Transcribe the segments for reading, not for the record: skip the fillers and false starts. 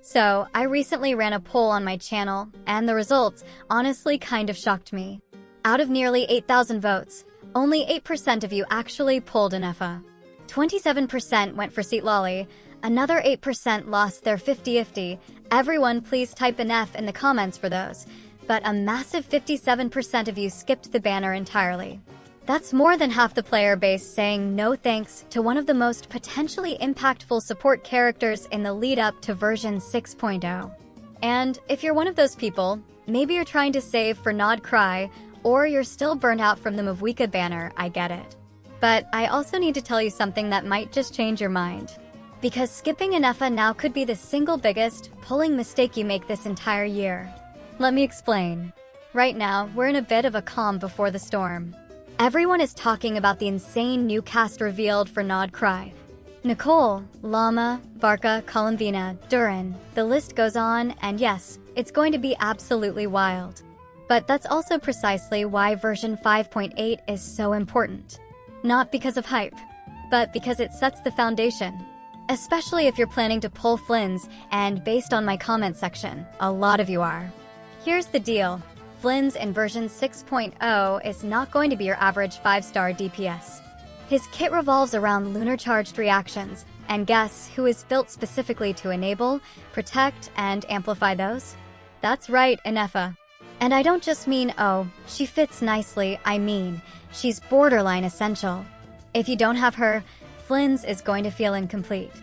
So, I recently ran a poll on my channel, and the results honestly kind of shocked me. Out of nearly 8,000 votes, only 8% of you actually pulled Ineffa. 27% went for Seat Lolly, another 8% lost their 50-50. Everyone please type Inef in the comments for those. But a massive 57% of you skipped the banner entirely. That's more than half the player base saying no thanks to one of the most potentially impactful support characters in the lead up to version 6.0. And if you're one of those people, maybe you're trying to save for Nod Cry, or you're still burnt out from the Mavwika banner, I get it. But I also need to tell you something that might just change your mind. Because skipping Ineffa now could be the single biggest pulling mistake you make this entire year. Let me explain. Right now, we're in a bit of a calm before the storm. Everyone is talking about the insane new cast revealed for Nod Cry. Nicole, Llama, Varka, Columbina, Durin, the list goes on, and yes, it's going to be absolutely wild. But that's also precisely why version 5.8 is so important. Not because of hype, but because it sets the foundation. Especially if you're planning to pull Flynn's, and based on my comment section, a lot of you are. Here's the deal. Flynn's in version 6.0 is not going to be your average 5-star DPS. His kit revolves around lunar-charged reactions, and guess who is built specifically to enable, protect, and amplify those? That's right, Ineffa. And I don't just mean, oh, she fits nicely, I mean, she's borderline essential. If you don't have her, Flynn's is going to feel incomplete.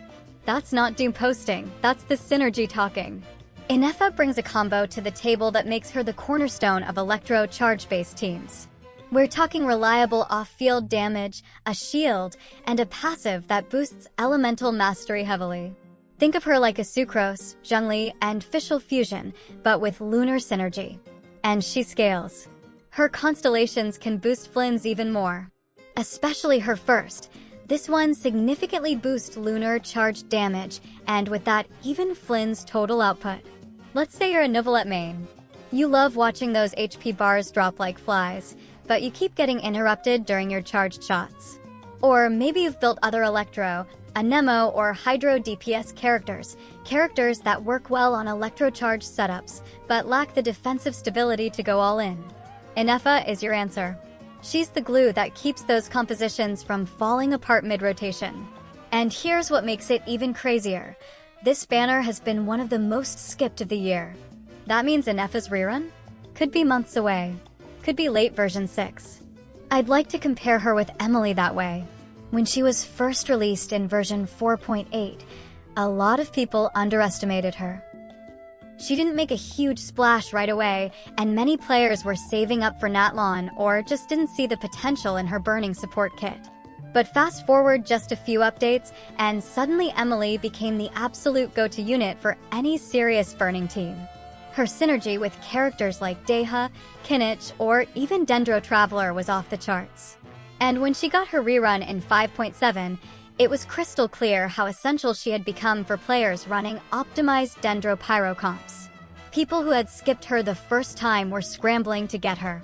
That's not doom posting, that's the synergy talking. Ineffa brings a combo to the table that makes her the cornerstone of Electro charge-based teams. We're talking reliable off-field damage, a shield, and a passive that boosts elemental mastery heavily. Think of her like a Sucrose, Zhongli, and Fischl fusion, but with lunar synergy. And she scales. Her constellations can boost Flynn's even more. Especially her first. This one significantly boosts lunar charged damage, and with that, even Flynn's total output. Let's say you're a Novelette main. You love watching those HP bars drop like flies, but you keep getting interrupted during your charged shots. Or maybe you've built other Electro, Anemo, or Hydro DPS characters that work well on electro-charged setups, but lack the defensive stability to go all in. Ineffa is your answer. She's the glue that keeps those compositions from falling apart mid-rotation. And here's what makes it even crazier. This banner has been one of the most skipped of the year. That means Ineffa's rerun? Could be months away. Could be late version 6. I'd like to compare her with Emily that way. When she was first released in version 4.8, a lot of people underestimated her. She didn't make a huge splash right away, and many players were saving up for Natlawn or just didn't see the potential in her burning support kit. But fast forward just a few updates, and suddenly Emily became the absolute go-to unit for any serious burning team. Her synergy with characters like Deha, Kinich, or even Dendro Traveler was off the charts. And when she got her rerun in 5.7, it was crystal clear how essential she had become for players running optimized Dendro Pyro comps. People who had skipped her the first time were scrambling to get her.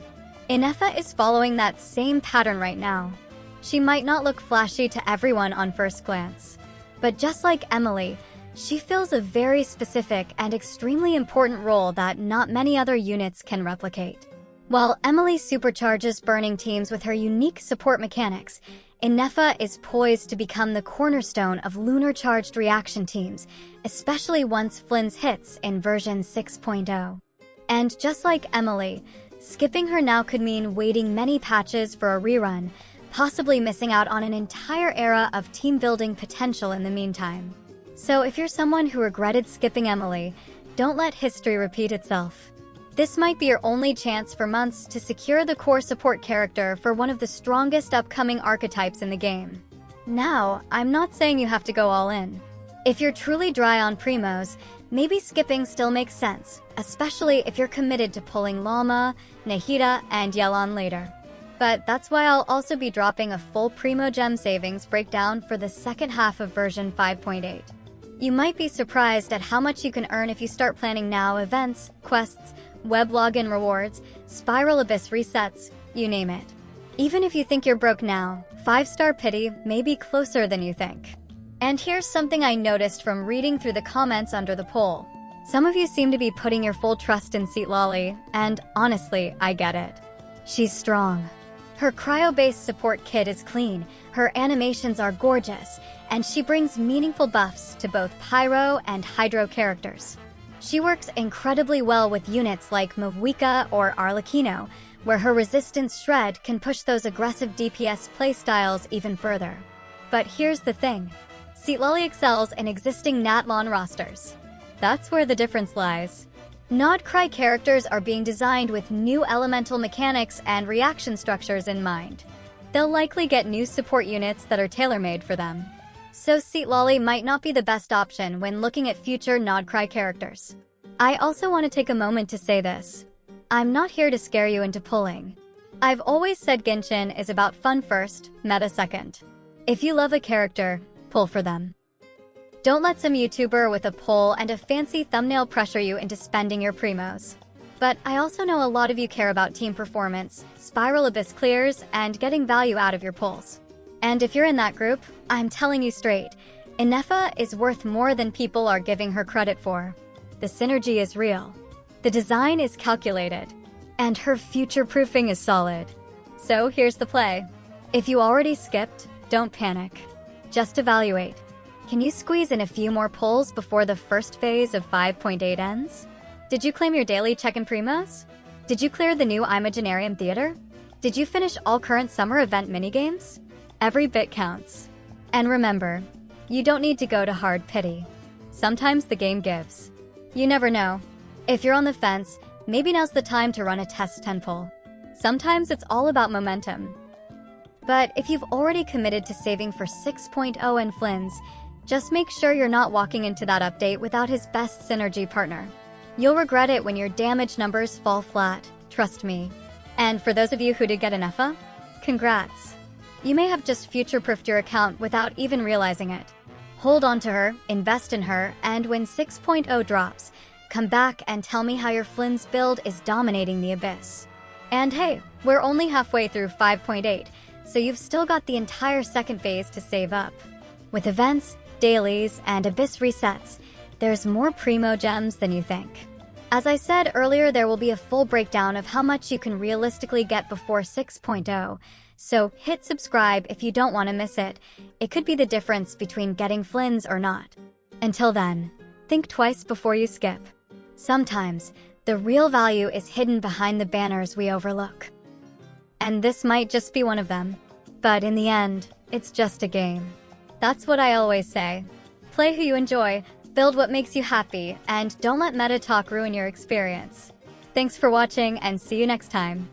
Ineffa is following that same pattern right now. She might not look flashy to everyone on first glance, but just like Emily, she fills a very specific and extremely important role that not many other units can replicate. While Emily supercharges burning teams with her unique support mechanics, Ineffa is poised to become the cornerstone of lunar-charged reaction teams, especially once Flynn's hits in version 6.0. And just like Emily, skipping her now could mean waiting many patches for a rerun, possibly missing out on an entire era of team-building potential in the meantime. So if you're someone who regretted skipping Emily, don't let history repeat itself. This might be your only chance for months to secure the core support character for one of the strongest upcoming archetypes in the game. Now, I'm not saying you have to go all in. If you're truly dry on primos, maybe skipping still makes sense, especially if you're committed to pulling Llama, Nahida, and Yelan later. But that's why I'll also be dropping a full Primo Gem savings breakdown for the second half of version 5.8. You might be surprised at how much you can earn if you start planning now: events, quests, web login rewards, Spiral Abyss resets, you name it. Even if you think you're broke now, 5-star pity may be closer than you think. And here's something I noticed from reading through the comments under the poll. Some of you seem to be putting your full trust in Lolly, and honestly, I get it. She's strong. Her cryo-based support kit is clean, her animations are gorgeous, and she brings meaningful buffs to both Pyro and Hydro characters. She works incredibly well with units like Mavwika or Arlecchino, where her resistance shred can push those aggressive DPS playstyles even further. But here's the thing. Lolly excels in existing Natlon rosters. That's where the difference lies. Nodcry characters are being designed with new elemental mechanics and reaction structures in mind. They'll likely get new support units that are tailor-made for them. So Lolly might not be the best option when looking at future Nodcry characters. I also want to take a moment to say this. I'm not here to scare you into pulling. I've always said Genshin is about fun first, meta second. If you love a character, pull for them. Don't let some YouTuber with a poll and a fancy thumbnail pressure you into spending your primos. But I also know a lot of you care about team performance, Spiral Abyss clears, and getting value out of your pulls. And if you're in that group, I'm telling you straight, Ineffa is worth more than people are giving her credit for. The synergy is real. The design is calculated. And her future-proofing is solid. So here's the play. If you already skipped, don't panic. Just evaluate. Can you squeeze in a few more pulls before the first phase of 5.8 ends? Did you claim your daily check-in primos? Did you clear the new Imaginarium Theater? Did you finish all current summer event minigames? Every bit counts. And remember, you don't need to go to hard pity. Sometimes the game gives. You never know. If you're on the fence, maybe now's the time to run a test 10 pull. Sometimes it's all about momentum. But if you've already committed to saving for 6.0 and Flynn's, just make sure you're not walking into that update without his best synergy partner. You'll regret it when your damage numbers fall flat, trust me. And for those of you who did get Ineffa, congrats. You may have just future-proofed your account without even realizing it. Hold on to her, invest in her, and when 6.0 drops, come back and tell me how your Flynn's build is dominating the Abyss. And hey, we're only halfway through 5.8, so you've still got the entire second phase to save up. With events, dailies, and Abyss resets, there's more primo gems than you think. As I said earlier, there will be a full breakdown of how much you can realistically get before 6.0, so hit subscribe if you don't want to miss it. It could be the difference between getting Flynn's or not. Until then, think twice before you skip. Sometimes, the real value is hidden behind the banners we overlook. And this might just be one of them. But in the end, it's just a game. That's what I always say. Play who you enjoy, build what makes you happy, and don't let meta talk ruin your experience. Thanks for watching, and see you next time.